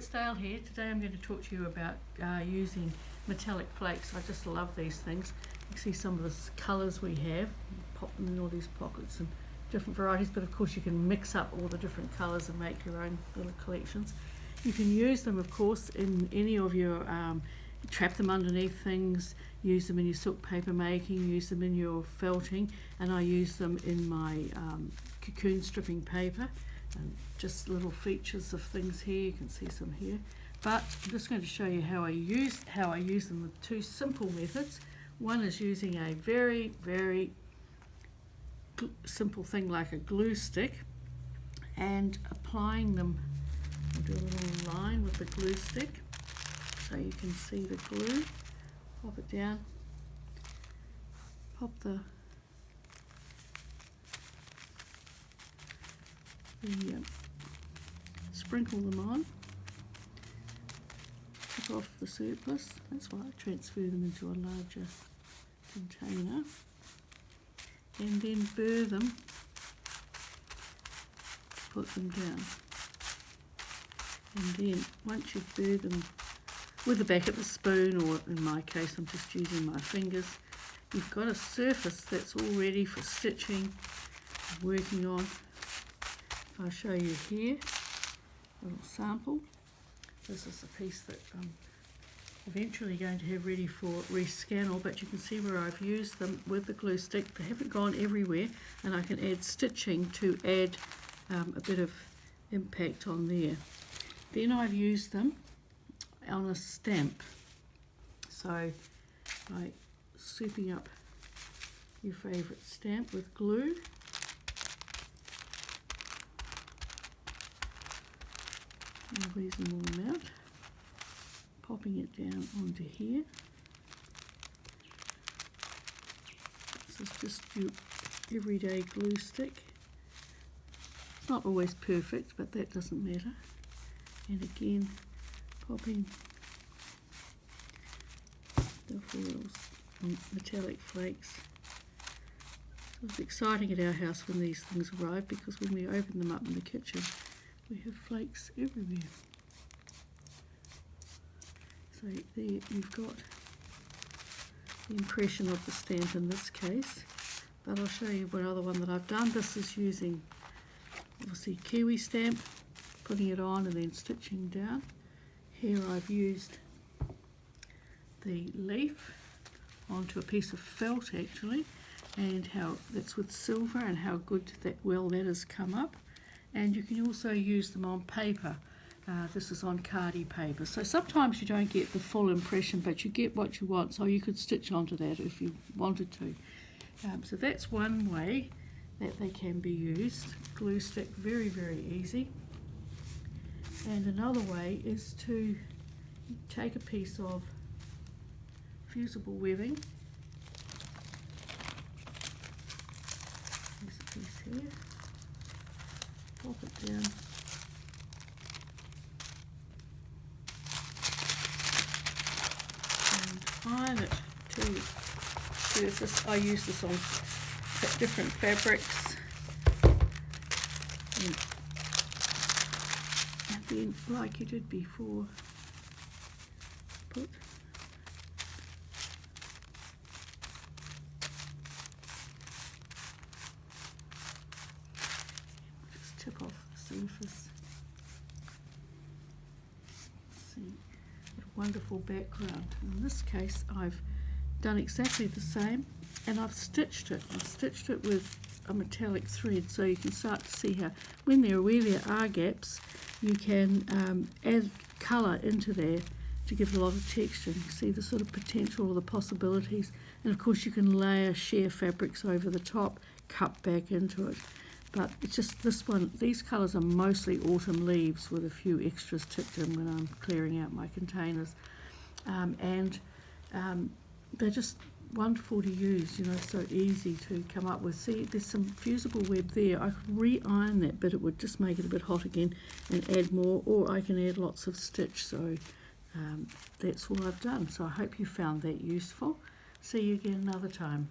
it's Dale here. Today I'm going to talk to you about using metallic flakes. I just love these things. You can see some of the colours we have. Pop them in all these pockets and different varieties, but of course you can mix up all the different colours and make your own little collections. You can use them, of course, in any of your, trap them underneath things, use them in your silk paper making, use them in your felting, and I use them in my cocoon stripping paper. And just little features of things here, you can see some here. But I'm just going to show you how I use them with two simple methods. One is using a very, very simple thing like a glue stick and applying them. I'll do a little line with the glue stick so you can see the glue. Pop it down, pop the sprinkle them on, take off the surplus. That's why I transfer them into a larger container, and then burr them, put them down, and then once you've burred them with the back of the spoon, or in my case I'm just using my fingers, you've got a surface that's all ready for stitching, working on. I'll show you here a little sample. This is a piece that I'm eventually going to have ready for rescan, but you can see where I've used them with the glue stick. They haven't gone everywhere, and I can add stitching to add a bit of impact on there. Then I've used them on a stamp. So by souping up your favourite stamp with glue, these are more out, popping it down onto here. This is just your everyday glue stick. It's not always perfect, but that doesn't matter. And again, popping the foils on metallic flakes. So it's exciting at our house when these things arrive, because when we open them up in the kitchen, we have flakes everywhere. So there you've got the impression of the stamp in this case, but I'll show you one other one that I've done. This is using, obviously, kiwi stamp, putting it on and then stitching down. Here I've used the leaf onto a piece of felt actually, and how that's with silver and how good that has come up. And you can also use them on paper. This is on cardie paper. So sometimes you don't get the full impression, but you get what you want. So you could stitch onto that if you wanted to. So that's one way that they can be used. Glue stick, very, very easy. And another way is to take a piece of fusible webbing. There's a piece here. Pop it down, and iron it to surface. I use this on different fabrics, and then, like you did before, put tip off the surface. See, a wonderful background. In this case, I've done exactly the same, and I've stitched it. I've stitched it with a metallic thread, so you can start to see how, where there are gaps, you can add colour into there to give it a lot of texture. You can see the sort of potential or the possibilities, and of course you can layer sheer fabrics over the top, cut back into it. But it's just this one, these colours are mostly autumn leaves with a few extras tipped in when I'm clearing out my containers. They're just wonderful to use, you know, so easy to come up with. See, there's some fusible web there. I could re-iron that, but it would just make it a bit hot again and add more, or I can add lots of stitch. So that's all I've done. So I hope you found that useful. See you again another time.